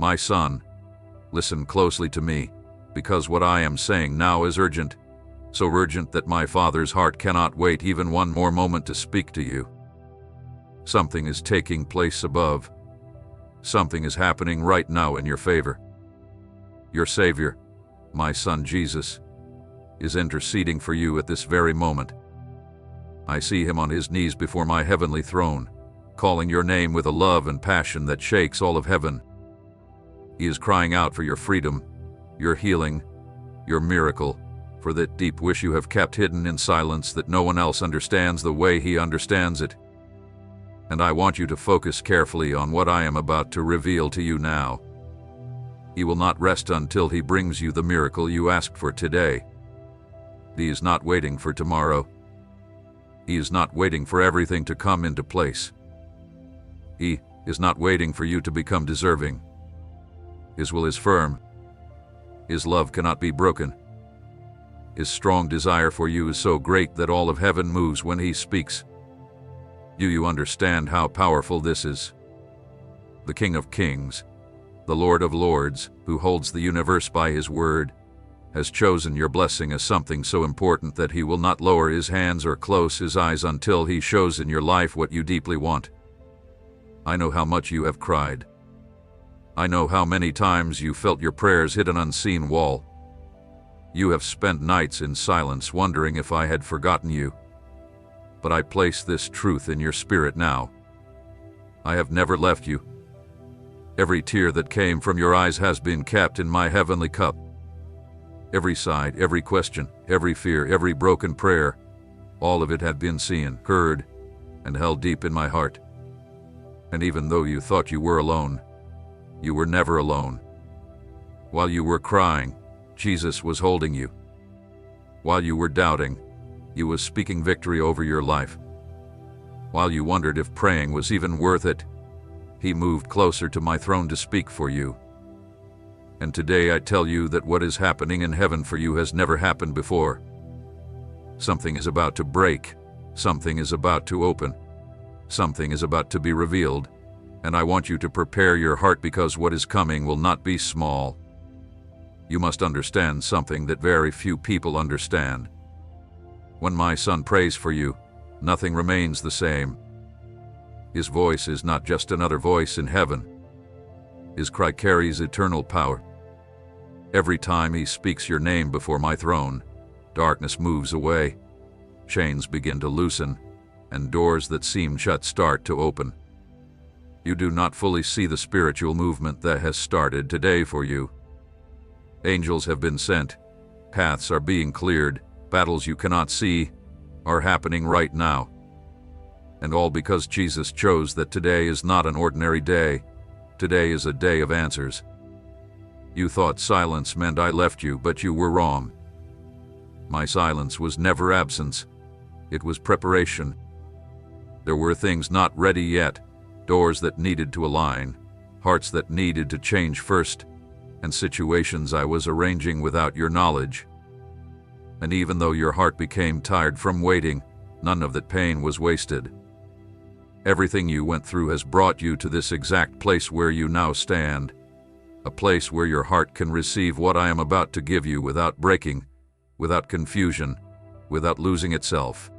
My son, listen closely to me, because what I am saying now is urgent, so urgent that my Father's heart cannot wait even one more moment to speak to you. Something is taking place above. Something is happening right now in your favor. Your Savior, my Son Jesus, is interceding for you at this very moment. I see him on his knees before my heavenly throne, calling your name with a love and passion that shakes all of heaven. He is crying out for your freedom, your healing, your miracle, for that deep wish you have kept hidden in silence that no one else understands the way he understands it. And I want you to focus carefully on what I am about to reveal to you now. He will not rest until he brings you the miracle you asked for today. He is not waiting for tomorrow. He is not waiting for everything to come into place. He is not waiting for you to become deserving. His will is firm. His love cannot be broken. His strong desire for you is so great that all of heaven moves when he speaks. Do you understand how powerful this is? The King of Kings, the Lord of Lords, who holds the universe by his word, has chosen your blessing as something so important that he will not lower his hands or close his eyes until he shows in your life what you deeply want. I know how much you have cried. I know how many times you felt your prayers hit an unseen wall. You have spent nights in silence wondering if I had forgotten you. But I place this truth in your spirit now. I have never left you. Every tear that came from your eyes has been kept in my heavenly cup. Every sigh, every question, every fear, every broken prayer, all of it had been seen, heard, and held deep in my heart. And even though you thought you were alone, you were never alone. While you were crying, Jesus was holding you. While you were doubting, he was speaking victory over your life. While you wondered if praying was even worth it, he moved closer to my throne to speak for you. And today I tell you that what is happening in heaven for you has never happened before. Something is about to break. Something is about to open. Something is about to be revealed. And I want you to prepare your heart because what is coming will not be small. You must understand something that very few people understand. When my son prays for you, nothing remains the same. His voice is not just another voice in heaven. His cry carries eternal power. Every time he speaks your name before my throne, darkness moves away, chains begin to loosen, and doors that seem shut start to open. You do not fully see the spiritual movement that has started today for you. Angels have been sent, paths are being cleared, battles you cannot see are happening right now. And all because Jesus chose that today is not an ordinary day. Today is a day of answers. You thought silence meant I left you, but you were wrong. My silence was never absence. It was preparation. There were things not ready yet, doors that needed to align, hearts that needed to change first, and situations I was arranging without your knowledge. And even though your heart became tired from waiting, none of that pain was wasted. Everything you went through has brought you to this exact place where you now stand, a place where your heart can receive what I am about to give you without breaking, without confusion, without losing itself.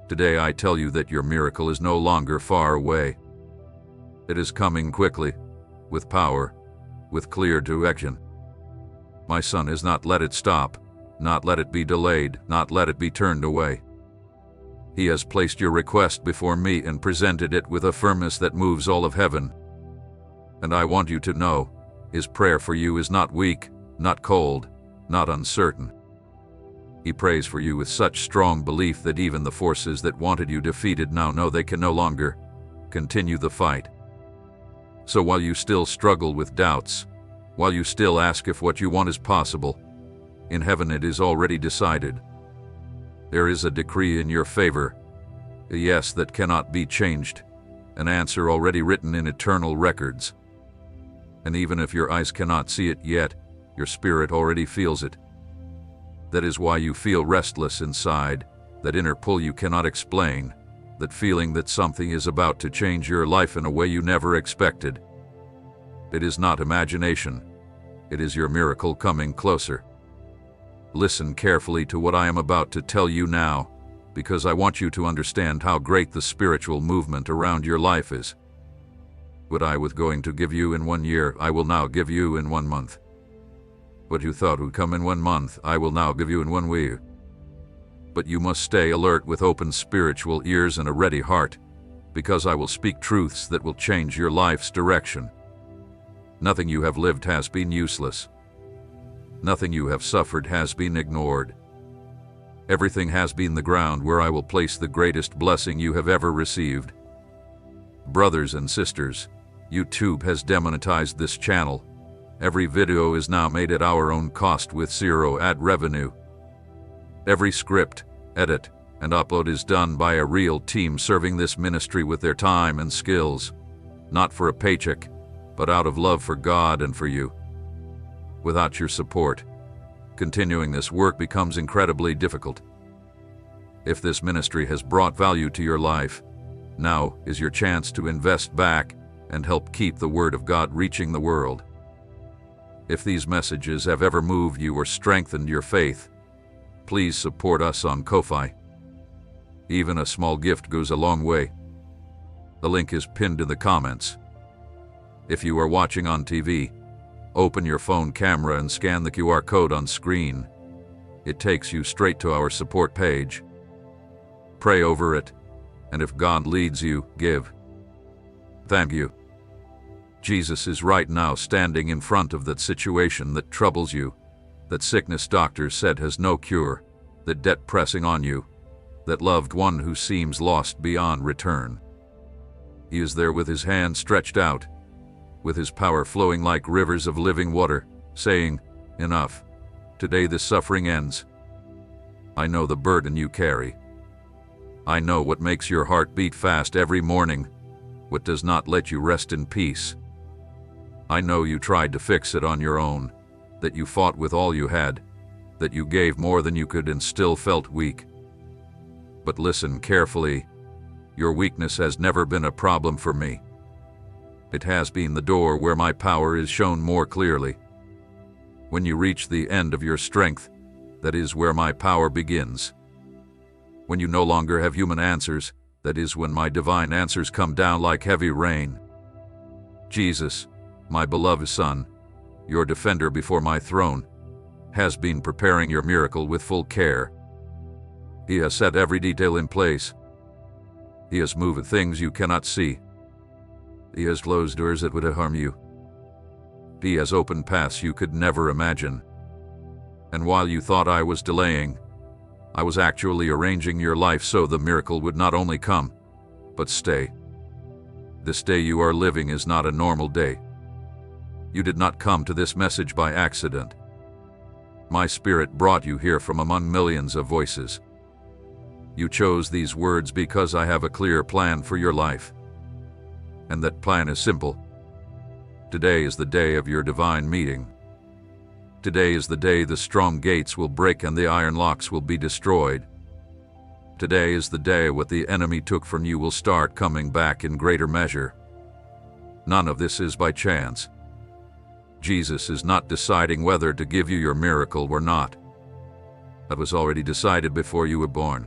Today I tell you that your miracle is no longer far away. It is coming quickly, with power, with clear direction. My son has not let it stop, not let it be delayed, not let it be turned away. He has placed your request before me and presented it with a firmness that moves all of heaven. And I want you to know, his prayer for you is not weak, not cold, not uncertain. He prays for you with such strong belief that even the forces that wanted you defeated now know they can no longer continue the fight. So while you still struggle with doubts, while you still ask if what you want is possible, in heaven it is already decided. There is a decree in your favor, a yes that cannot be changed, an answer already written in eternal records. And even if your eyes cannot see it yet, your spirit already feels it. That is why you feel restless inside, that inner pull you cannot explain, that feeling that something is about to change your life in a way you never expected. It is not imagination. It is your miracle coming closer. Listen carefully to what I am about to tell you now, because I want you to understand how great the spiritual movement around your life is. What I was going to give you in 1 year, I will now give you in 1 month. What you thought would come in 1 month, I will now give you in 1 week. But you must stay alert with open spiritual ears and a ready heart, because I will speak truths that will change your life's direction. Nothing you have lived has been useless. Nothing you have suffered has been ignored. Everything has been the ground where I will place the greatest blessing you have ever received. Brothers and sisters, YouTube has demonetized this channel. Every video is now made at our own cost with 0 ad revenue. Every script, edit, and upload is done by a real team serving this ministry with their time and skills, not for a paycheck, but out of love for God and for you. Without your support, continuing this work becomes incredibly difficult. If this ministry has brought value to your life, now is your chance to invest back and help keep the Word of God reaching the world. If these messages have ever moved you or strengthened your faith, please support us on Ko-Fi. Even a small gift goes a long way. The link is pinned in the comments. If you are watching on TV, open your phone camera and scan the QR code on screen. It takes you straight to our support page. Pray over it, and if God leads you, give. Thank you. Jesus is right now standing in front of that situation that troubles you, that sickness doctors said has no cure, that debt pressing on you, that loved one who seems lost beyond return. He is there with his hand stretched out, with his power flowing like rivers of living water, saying, "Enough. Today this suffering ends. I know the burden you carry. I know what makes your heart beat fast every morning, what does not let you rest in peace. I know you tried to fix it on your own, that you fought with all you had, that you gave more than you could and still felt weak. But listen carefully. Your weakness has never been a problem for me. It has been the door where my power is shown more clearly. When you reach the end of your strength, that is where my power begins. When you no longer have human answers, that is when my divine answers come down like heavy rain. Jesus, my beloved Son, your defender before my throne, has been preparing your miracle with full care. He has set every detail in place. He has moved things you cannot see. He has closed doors that would harm you. He has opened paths you could never imagine. And while you thought I was delaying, I was actually arranging your life so the miracle would not only come, but stay. This day you are living is not a normal day. You did not come to this message by accident. My Spirit brought you here from among millions of voices. You chose these words because I have a clear plan for your life. And that plan is simple. Today is the day of your divine meeting. Today is the day the strong gates will break and the iron locks will be destroyed. Today is the day what the enemy took from you will start coming back in greater measure. None of this is by chance. Jesus is not deciding whether to give you your miracle or not. That was already decided before you were born.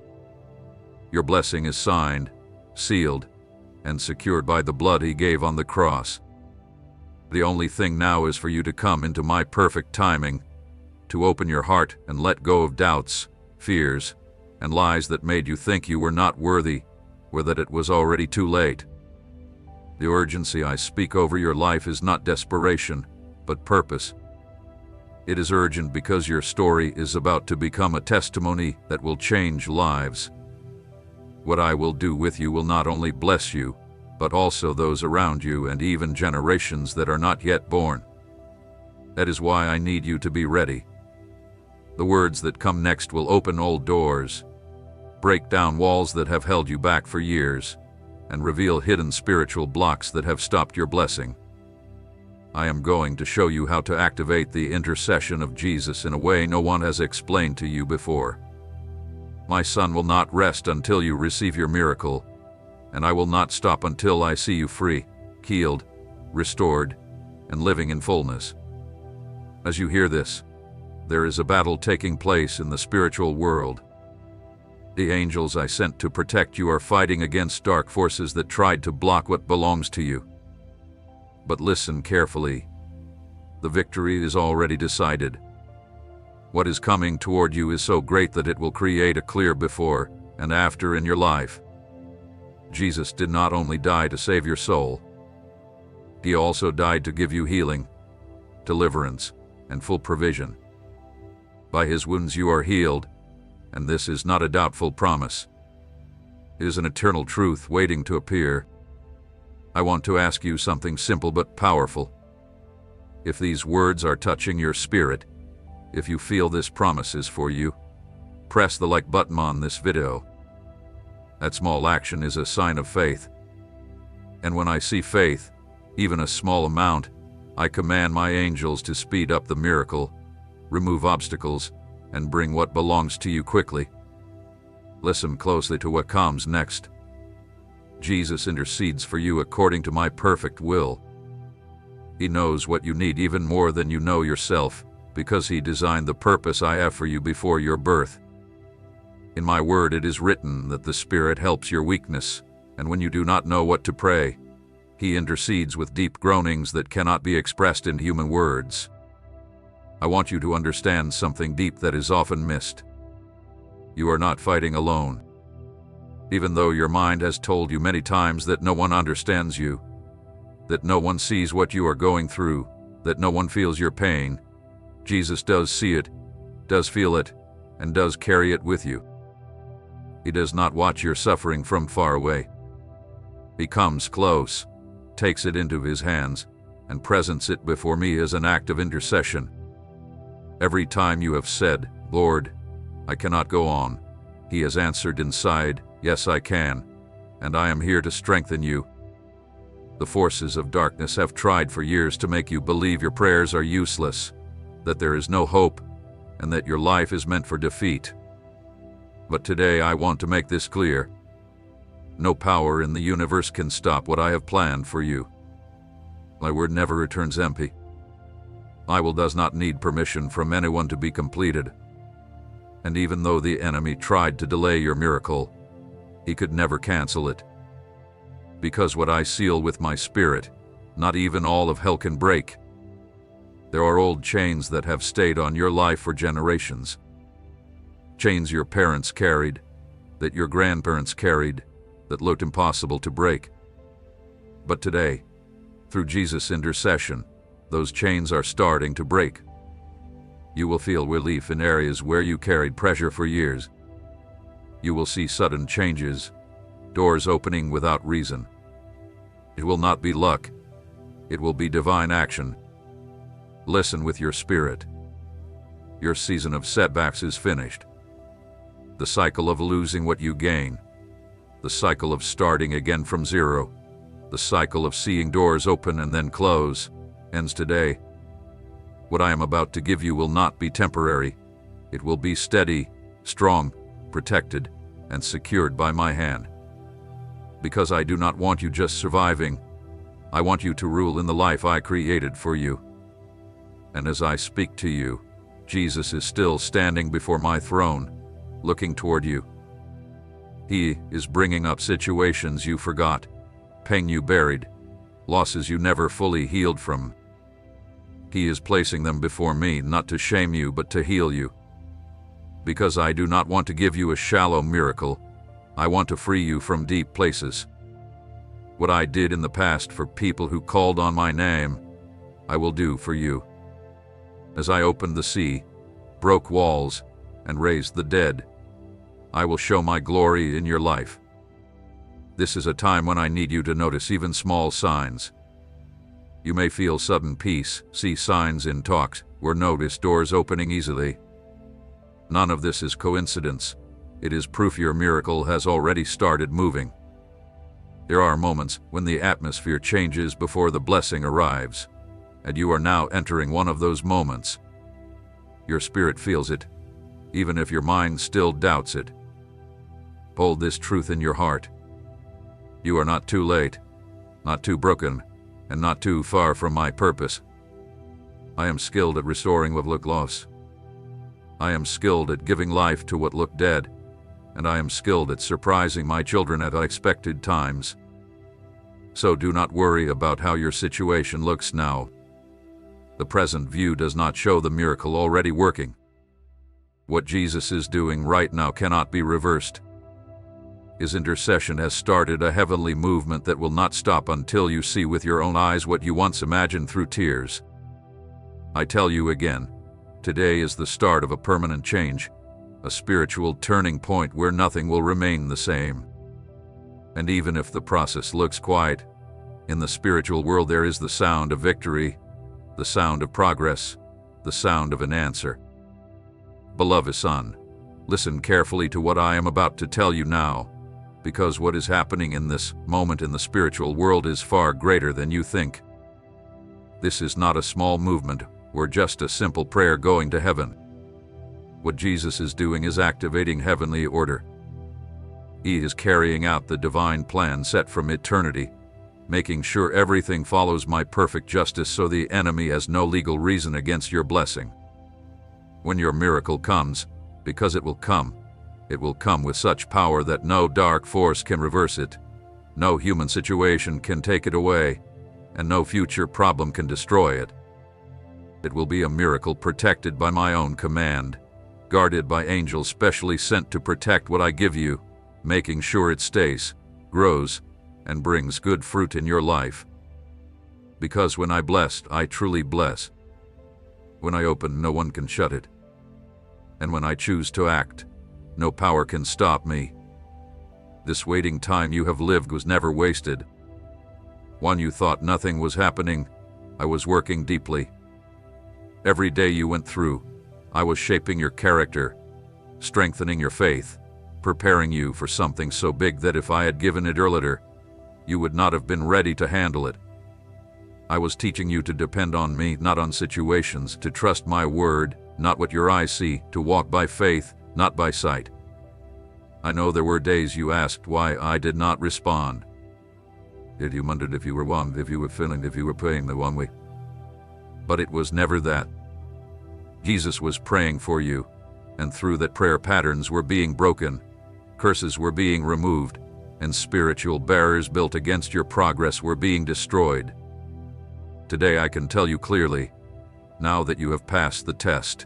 Your blessing is signed, sealed, and secured by the blood he gave on the cross. The only thing now is for you to come into my perfect timing, to open your heart and let go of doubts, fears, and lies that made you think you were not worthy, or that it was already too late. The urgency I speak over your life is not desperation, but purpose. It is urgent because your story is about to become a testimony that will change lives. What I will do with you will not only bless you, but also those around you and even generations that are not yet born. That is why I need you to be ready. The words that come next will open old doors, break down walls that have held you back for years, and reveal hidden spiritual blocks that have stopped your blessing. I am going to show you how to activate the intercession of Jesus in a way no one has explained to you before. My son will not rest until you receive your miracle, and I will not stop until I see you free, healed, restored, and living in fullness. As you hear this, there is a battle taking place in the spiritual world. The angels I sent to protect you are fighting against dark forces that tried to block what belongs to you. But listen carefully. The victory is already decided. What is coming toward you is so great that it will create a clear before and after in your life. Jesus did not only die to save your soul, He also died to give you healing, deliverance, and full provision. By His wounds you are healed, and this is not a doubtful promise. It is an eternal truth waiting to appear. I want to ask you something simple but powerful. If these words are touching your spirit, if you feel this promise is for you, press the like button on this video. That small action is a sign of faith. And when I see faith, even a small amount, I command my angels to speed up the miracle, remove obstacles, and bring what belongs to you quickly. Listen closely to what comes next. Jesus intercedes for you according to my perfect will. He knows what you need even more than you know yourself, because He designed the purpose I have for you before your birth. In my word it is written that the Spirit helps your weakness, and when you do not know what to pray, He intercedes with deep groanings that cannot be expressed in human words. I want you to understand something deep that is often missed. You are not fighting alone. Even though your mind has told you many times that no one understands you, that no one sees what you are going through, that no one feels your pain, Jesus does see it, does feel it, and does carry it with you. He does not watch your suffering from far away. He comes close, takes it into His hands, and presents it before me as an act of intercession. Every time you have said, "Lord, I cannot go on," He has answered inside, "Yes, I can, and I am here to strengthen you." The forces of darkness have tried for years to make you believe your prayers are useless, that there is no hope, and that your life is meant for defeat. But today I want to make this clear. No power in the universe can stop what I have planned for you. My word never returns empty. My will does not need permission from anyone to be completed. And even though the enemy tried to delay your miracle, he could never cancel it. Because what I seal with my Spirit, not even all of hell can break. There are old chains that have stayed on your life for generations. Chains your parents carried, that your grandparents carried, that looked impossible to break. But today, through Jesus' intercession, those chains are starting to break. You will feel relief in areas where you carried pressure for years. You will see sudden changes, doors opening without reason. It will not be luck. It will be divine action. Listen with your spirit. Your season of setbacks is finished. The cycle of losing what you gain, the cycle of starting again from zero, the cycle of seeing doors open and then close, ends today. What I am about to give you will not be temporary. It will be steady, strong, protected, and secured by my hand. Because I do not want you just surviving. I want you to rule in the life I created for you. And as I speak to you, Jesus is still standing before my throne, looking toward you. He is bringing up situations you forgot, pain you buried, losses you never fully healed from. He is placing them before me not to shame you but to heal you. Because I do not want to give you a shallow miracle, I want to free you from deep places. What I did in the past for people who called on my name, I will do for you. As I opened the sea, broke walls, and raised the dead, I will show my glory in your life. This is a time when I need you to notice even small signs. You may feel sudden peace, see signs in talks, or notice doors opening easily. None of this is coincidence. It is proof your miracle has already started moving. There are moments when the atmosphere changes before the blessing arrives, and you are now entering one of those moments. Your spirit feels it, even if your mind still doubts it. Hold this truth in your heart. You are not too late, not too broken, and not too far from my purpose. I am skilled at restoring what looked lost. I am skilled at giving life to what looked dead, and I am skilled at surprising my children at unexpected times. So do not worry about how your situation looks now. The present view does not show the miracle already working. What Jesus is doing right now cannot be reversed. His intercession has started a heavenly movement that will not stop until you see with your own eyes what you once imagined through tears. I tell you again, today is the start of a permanent change, a spiritual turning point where nothing will remain the same. And even if the process looks quiet, in the spiritual world there is the sound of victory, the sound of progress, the sound of an answer. Beloved son, listen carefully to what I am about to tell you now, because what is happening in this moment in the spiritual world is far greater than you think. This is not a small movement or just a simple prayer going to heaven. What Jesus is doing is activating heavenly order. He is carrying out the divine plan set from eternity, making sure everything follows my perfect justice so the enemy has no legal reason against your blessing. When your miracle comes, because it will come with such power that no dark force can reverse it, no human situation can take it away, and no future problem can destroy it. It will be a miracle protected by my own command, guarded by angels specially sent to protect what I give you, making sure it stays, grows, and brings good fruit in your life. Because when I bless, I truly bless. When I open, no one can shut it. And when I choose to act, no power can stop me. This waiting time you have lived was never wasted. When you thought nothing was happening, I was working deeply. Every day you went through, I was shaping your character, strengthening your faith, preparing you for something so big that if I had given it earlier, you would not have been ready to handle it. I was teaching you to depend on me, not on situations, to trust my word, not what your eyes see, to walk by faith, not by sight. I know there were days you asked why I did not respond. If you wondered if you were one, if you were feeling, if you were praying the one way. But it was never that. Jesus was praying for you, and through that prayer patterns were being broken, curses were being removed, and spiritual barriers built against your progress were being destroyed. Today I can tell you clearly, now that you have passed the test,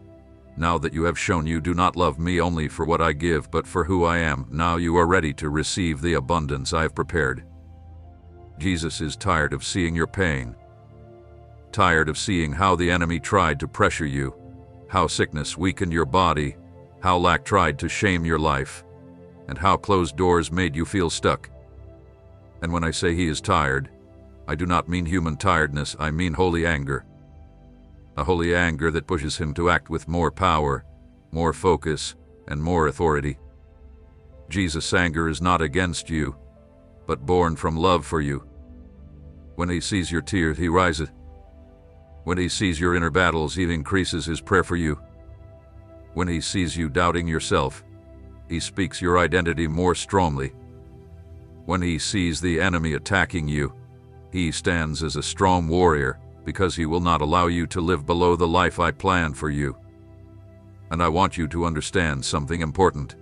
now that you have shown you do not love me only for what I give but for who I am, now you are ready to receive the abundance I have prepared. Jesus is tired of seeing your pain, tired of seeing how the enemy tried to pressure you, how sickness weakened your body, how lack tried to shame your life, and how closed doors made you feel stuck. And when I say he is tired, I do not mean human tiredness, I mean holy anger. A holy anger that pushes him to act with more power, more focus, and more authority. Jesus' anger is not against you, but born from love for you. When he sees your tears, he rises. When he sees your inner battles, he increases his prayer for you. When he sees you doubting yourself, he speaks your identity more strongly. When he sees the enemy attacking you, he stands as a strong warrior, because he will not allow you to live below the life I planned for you. And I want you to understand something important.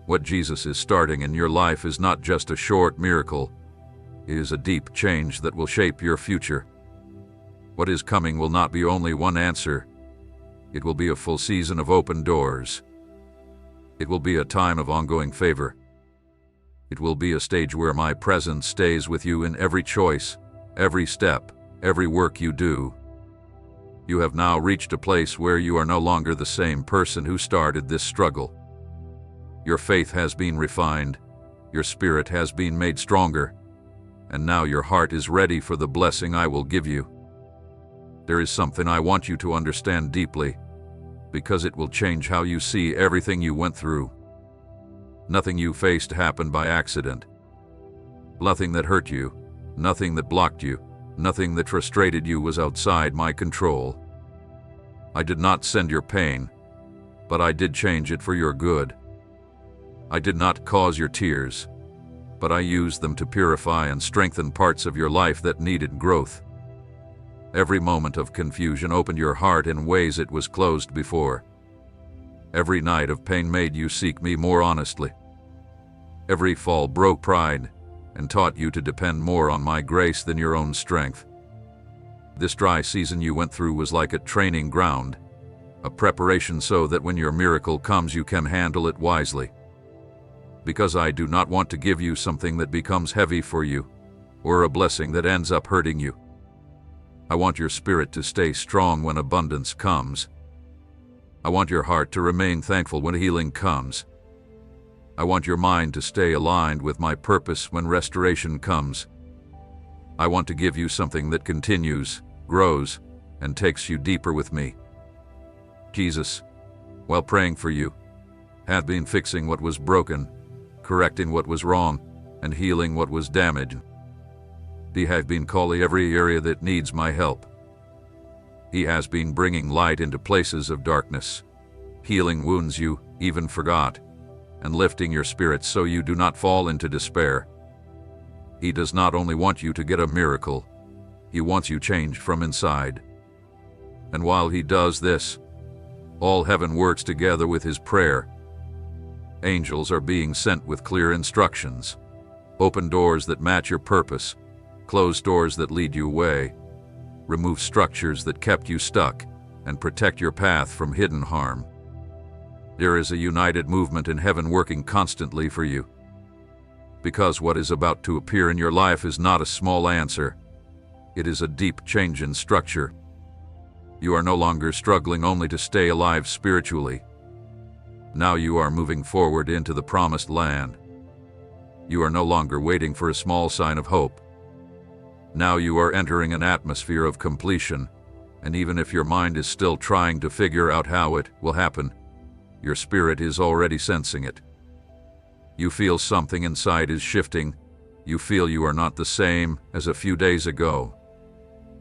What Jesus is starting in your life is not just a short miracle. It is a deep change that will shape your future. What is coming will not be only one answer. It will be a full season of open doors. It will be a time of ongoing favor. It will be a stage where my presence stays with you in every choice, every step, every work you do. You have now reached a place where you are no longer the same person who started this struggle. Your faith has been refined, your spirit has been made stronger, and now your heart is ready for the blessing I will give you. There is something I want you to understand deeply, because it will change how you see everything you went through. Nothing you faced happened by accident. Nothing that hurt you, nothing that blocked you, nothing that frustrated you was outside my control. I did not send your pain, but I did change it for your good. I did not cause your tears, but I used them to purify and strengthen parts of your life that needed growth. Every moment of confusion opened your heart in ways it was closed before. Every night of pain made you seek me more honestly. Every fall broke pride and taught you to depend more on my grace than your own strength. This dry season you went through was like a training ground, a preparation so that when your miracle comes you can handle it wisely. Because I do not want to give you something that becomes heavy for you, or a blessing that ends up hurting you. I want your spirit to stay strong when abundance comes. I want your heart to remain thankful when healing comes. I want your mind to stay aligned with my purpose when restoration comes. I want to give you something that continues, grows, and takes you deeper with me. Jesus, while praying for you, had been fixing what was broken, correcting what was wrong, and healing what was damaged. He has been calling every area that needs my help. He has been bringing light into places of darkness, healing wounds you even forgot, and lifting your spirits so you do not fall into despair. He does not only want you to get a miracle, he wants you changed from inside. And while he does this, all heaven works together with his prayer. Angels are being sent with clear instructions. Open doors that match your purpose, close doors that lead you away, remove structures that kept you stuck, and protect your path from hidden harm. There is a united movement in heaven working constantly for you. Because what is about to appear in your life is not a small answer. It is a deep change in structure. You are no longer struggling only to stay alive spiritually. Now you are moving forward into the promised land. You are no longer waiting for a small sign of hope. Now you are entering an atmosphere of completion, and even if your mind is still trying to figure out how it will happen, your spirit is already sensing it. You feel something inside is shifting. You feel you are not the same as a few days ago.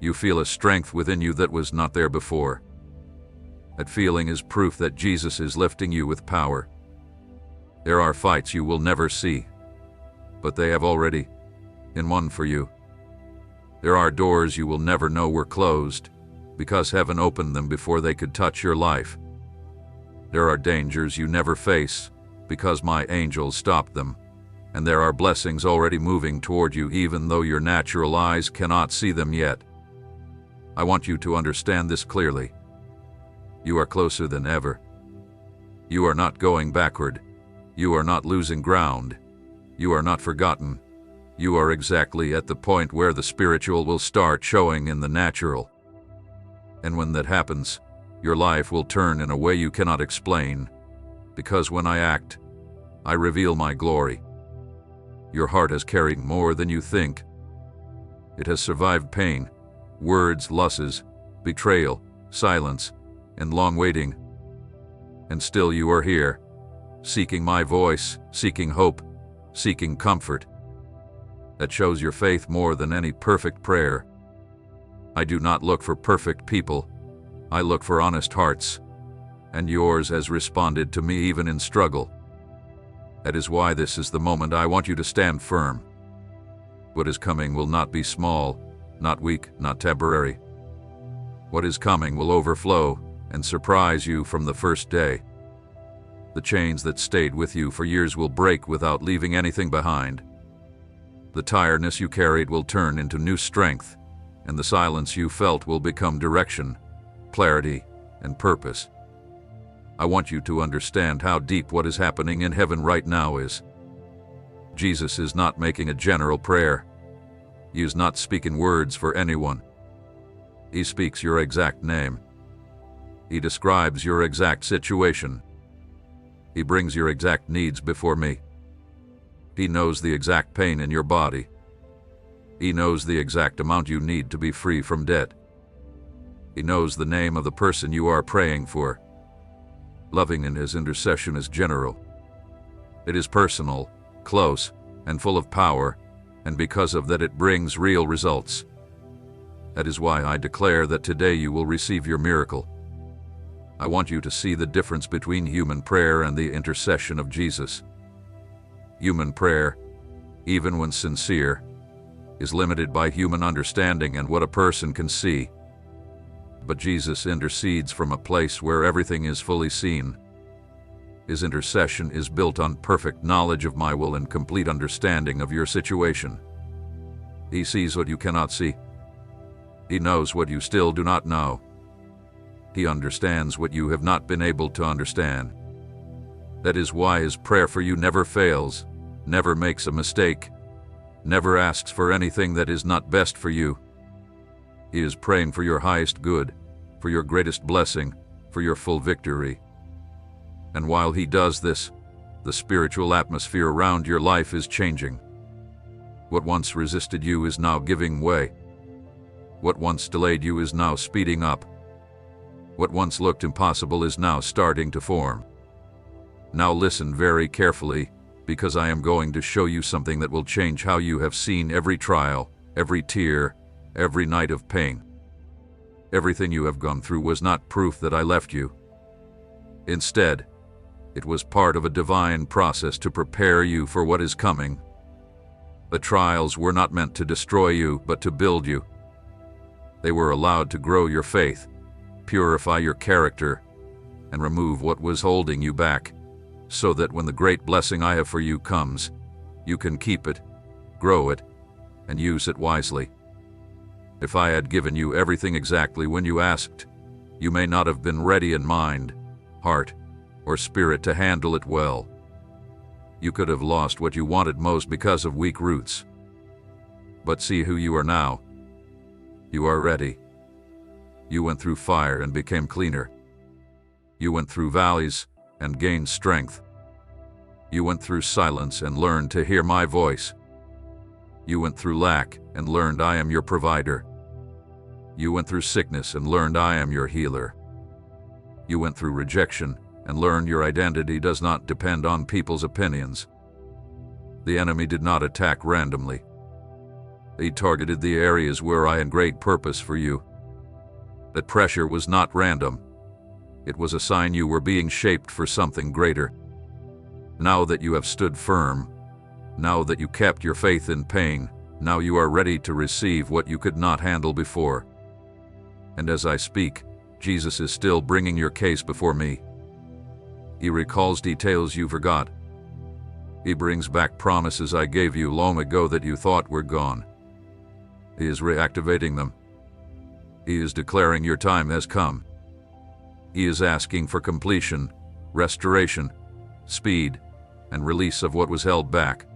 You feel a strength within you that was not there before. That feeling is proof that Jesus is lifting you with power. There are fights you will never see, but they have already been won for you. There are doors you will never know were closed, because heaven opened them before they could touch your life. There are dangers you never face, because my angels stopped them. And there are blessings already moving toward you even though your natural eyes cannot see them yet. I want you to understand this clearly. You are closer than ever. You are not going backward. You are not losing ground. You are not forgotten. You are exactly at the point where the spiritual will start showing in the natural. And when that happens, your life will turn in a way you cannot explain. Because when I act, I reveal my glory. Your heart has carried more than you think. It has survived pain, words, losses, betrayal, silence, and long waiting. And still you are here, seeking my voice, seeking hope, seeking comfort. That shows your faith more than any perfect prayer. I do not look for perfect people. I look for honest hearts. And yours has responded to me even in struggle. That is why this is the moment I want you to stand firm. What is coming will not be small, not weak, not temporary. What is coming will overflow and surprise you from the first day. The chains that stayed with you for years will break without leaving anything behind. The tiredness you carried will turn into new strength, and the silence you felt will become direction, clarity, and purpose. I want you to understand how deep what is happening in heaven right now is. Jesus is not making a general prayer. He is not speaking words for anyone. He speaks your exact name. He describes your exact situation. He brings your exact needs before me. He knows the exact pain in your body. He knows the exact amount you need to be free from debt. He knows the name of the person you are praying for. Loving in his intercession is general. It is personal, close, and full of power, and because of that it brings real results. That is why I declare that today you will receive your miracle. I want you to see the difference between human prayer and the intercession of Jesus. Human prayer even when sincere, is limited by human understanding and what a person can see. But Jesus intercedes from a place where everything is fully seen. His intercession is built on perfect knowledge of my will and complete understanding of your situation. He sees what you cannot see. He knows what you still do not know. He understands what you have not been able to understand. That is why his prayer for you never fails, never makes a mistake, never asks for anything that is not best for you. He is praying for your highest good, for your greatest blessing, for your full victory. And while he does this, the spiritual atmosphere around your life is changing. What once resisted you is now giving way. What once delayed you is now speeding up. What once looked impossible is now starting to form. Now listen very carefully, because I am going to show you something that will change how you have seen every trial, every tear, every night of pain. Everything you have gone through was not proof that I left you. Instead, it was part of a divine process to prepare you for what is coming. The trials were not meant to destroy you, but to build you. They were allowed to grow your faith, purify your character, and remove what was holding you back, so that when the great blessing I have for you comes, you can keep it, grow it, and use it wisely. If I had given you everything exactly when you asked, you may not have been ready in mind, heart, or spirit to handle it well. You could have lost what you wanted most because of weak roots. But see who you are now. You are ready. You went through fire and became cleaner. You went through valleys and gained strength. You went through silence and learned to hear my voice. You went through lack and learned I am your provider. You went through sickness and learned I am your healer. You went through rejection and learned your identity does not depend on people's opinions. The enemy did not attack randomly. He targeted the areas where I had great purpose for you. That pressure was not random. It was a sign you were being shaped for something greater. Now that you have stood firm, now that you kept your faith in pain, now you are ready to receive what you could not handle before. And as I speak, Jesus is still bringing your case before me. He recalls details you forgot. He brings back promises I gave you long ago that you thought were gone. He is reactivating them. He is declaring your time has come. He is asking for completion, restoration, speed, and release of what was held back.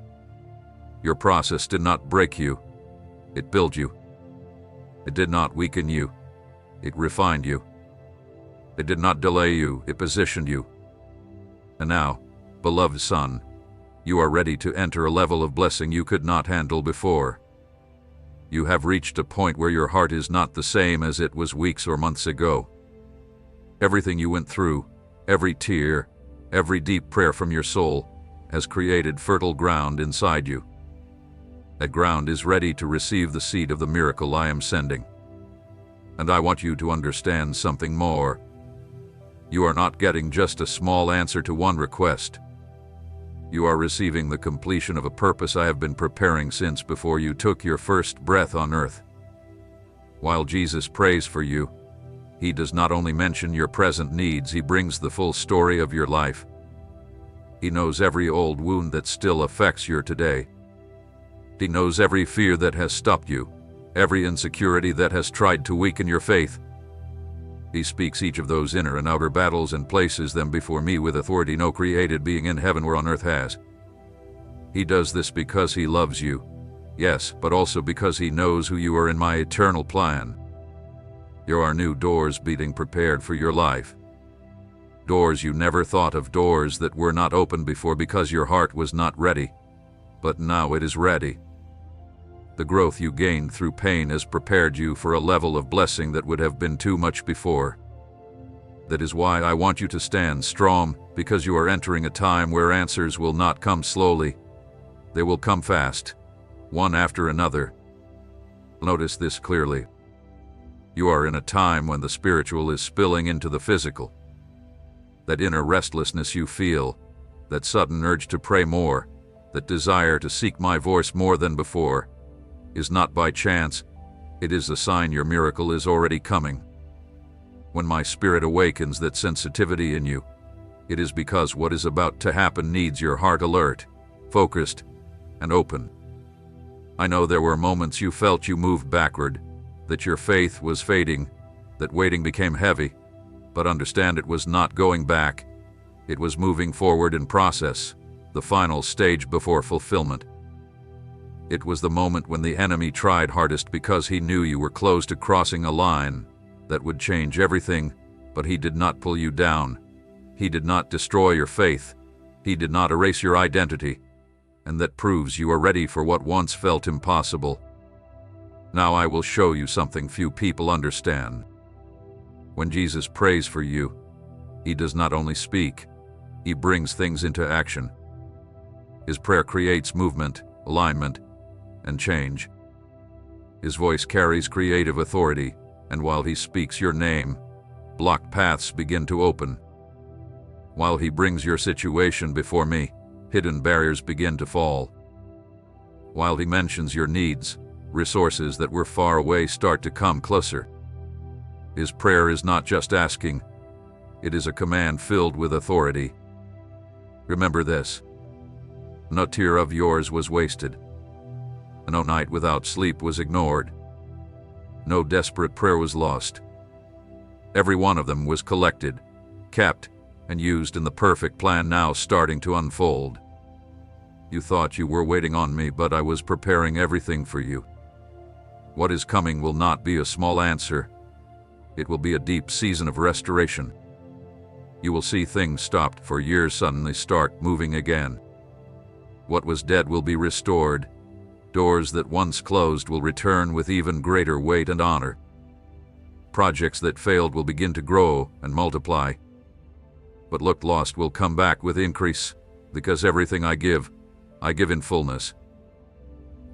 Your process did not break you. It built you. It did not weaken you. It refined you. It did not delay you. It positioned you. And now, beloved son, you are ready to enter a level of blessing you could not handle before. You have reached a point where your heart is not the same as it was weeks or months ago. Everything you went through, every tear, every deep prayer from your soul, has created fertile ground inside you. That ground is ready to receive the seed of the miracle I am sending. And I want you to understand something more. You are not getting just a small answer to one request. You are receiving the completion of a purpose I have been preparing since before you took your first breath on earth. While Jesus prays for you, he does not only mention your present needs, he brings the full story of your life. He knows every old wound that still affects your today. He knows every fear that has stopped you, every insecurity that has tried to weaken your faith. He speaks each of those inner and outer battles and places them before me with authority no created being in heaven or on earth has. He does this because he loves you, yes, but also because he knows who you are in my eternal plan. There are new doors being prepared for your life. Doors you never thought of, doors that were not open before because your heart was not ready, but now it is ready. The growth you gained through pain has prepared you for a level of blessing that would have been too much before. That is why I want you to stand strong, because you are entering a time where answers will not come slowly. They will come fast, one after another. Notice this clearly. You are in a time when the spiritual is spilling into the physical. That inner restlessness you feel, that sudden urge to pray more, that desire to seek my voice more than before, is not by chance. It is a sign your miracle is already coming. When my spirit awakens that sensitivity in you, it is because what is about to happen needs your heart alert, focused, and open. I know there were moments you felt you moved backward, that your faith was fading, that waiting became heavy, but understand it was not going back. It was moving forward in process, the final stage before fulfillment. It was the moment when the enemy tried hardest because he knew you were close to crossing a line that would change everything, but he did not pull you down. He did not destroy your faith. He did not erase your identity. And that proves you are ready for what once felt impossible. Now I will show you something few people understand. When Jesus prays for you, he does not only speak, he brings things into action. His prayer creates movement, alignment, and change. His voice carries creative authority, and while he speaks your name, blocked paths begin to open. While he brings your situation before me, hidden barriers begin to fall. While he mentions your needs, resources that were far away start to come closer. His prayer is not just asking, it is a command filled with authority. Remember this: no tear of yours was wasted. No night without sleep was ignored. No desperate prayer was lost. Every one of them was collected, kept, and used in the perfect plan now starting to unfold. You thought you were waiting on me, but I was preparing everything for you. What is coming will not be a small answer. It will be a deep season of restoration. You will see things stopped for years suddenly start moving again. What was dead will be restored. Doors that once closed will return with even greater weight and honor. Projects that failed will begin to grow and multiply. What looked lost will come back with increase, because everything I give in fullness.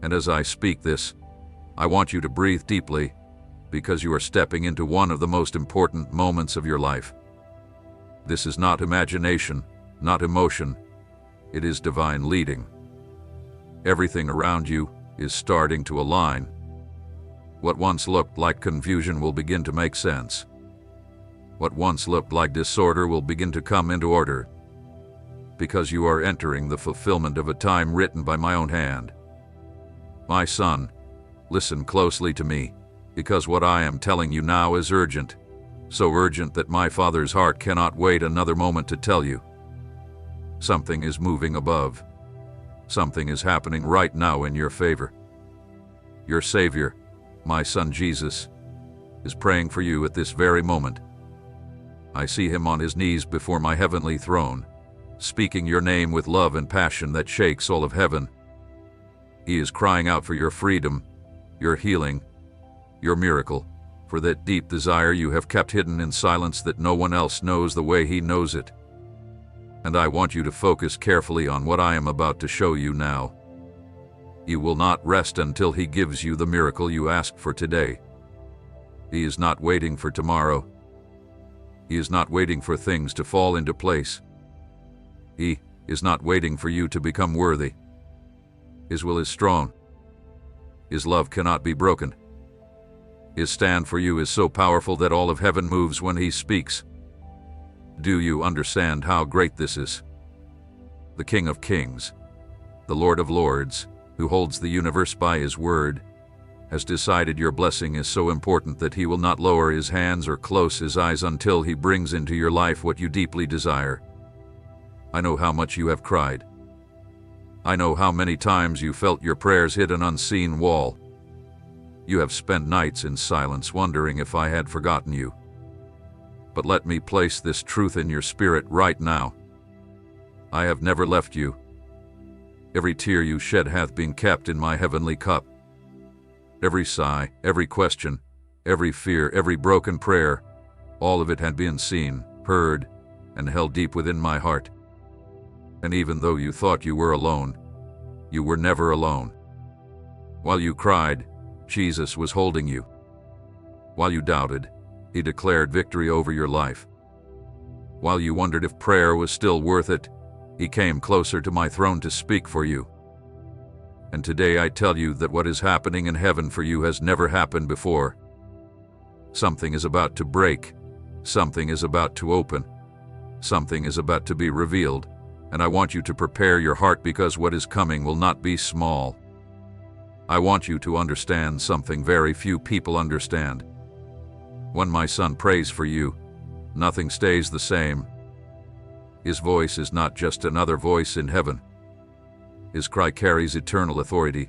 And as I speak this, I want you to breathe deeply, because you are stepping into one of the most important moments of your life. This is not imagination, not emotion. It is divine leading. Everything around you is starting to align. What once looked like confusion will begin to make sense. What once looked like disorder will begin to come into order, because you are entering the fulfillment of a time written by my own hand. My son, listen closely to me, because what I am telling you now is urgent, so urgent that my Father's heart cannot wait another moment to tell you. Something is moving above. Something is happening right now in your favor. Your Savior, my Son Jesus, is praying for you at this very moment. I see him on his knees before my heavenly throne, speaking your name with love and passion that shakes all of heaven. He is crying out for your freedom, your healing, your miracle, for that deep desire you have kept hidden in silence that no one else knows the way he knows it. And I want you to focus carefully on what I am about to show you now. You will not rest until he gives you the miracle you asked for today. He is not waiting for tomorrow. He is not waiting for things to fall into place. He is not waiting for you to become worthy. His will is strong. His love cannot be broken. His stand for you is so powerful that all of heaven moves when he speaks. Do you understand how great this is? The King of Kings, the Lord of Lords, who holds the universe by his word, has decided your blessing is so important that he will not lower his hands or close his eyes until he brings into your life what you deeply desire. I know how much you have cried. I know how many times you felt your prayers hit an unseen wall. You have spent nights in silence wondering if I had forgotten you. But let me place this truth in your spirit right now. I have never left you. Every tear you shed hath been kept in my heavenly cup. Every sigh, every question, every fear, every broken prayer, all of it had been seen, heard, and held deep within my heart. And even though you thought you were alone, you were never alone. While you cried, Jesus was holding you. While you doubted, he declared victory over your life. While you wondered if prayer was still worth it, He came closer to my throne to speak for you. And today I tell you that what is happening in heaven for you has never happened before. Something is about to break. Something is about to open. Something is about to be revealed. And I want you to prepare your heart, because what is coming will not be small. I want you to understand something very few people understand. When my son prays for you, nothing stays the same. His voice is not just another voice in heaven. His cry carries eternal authority.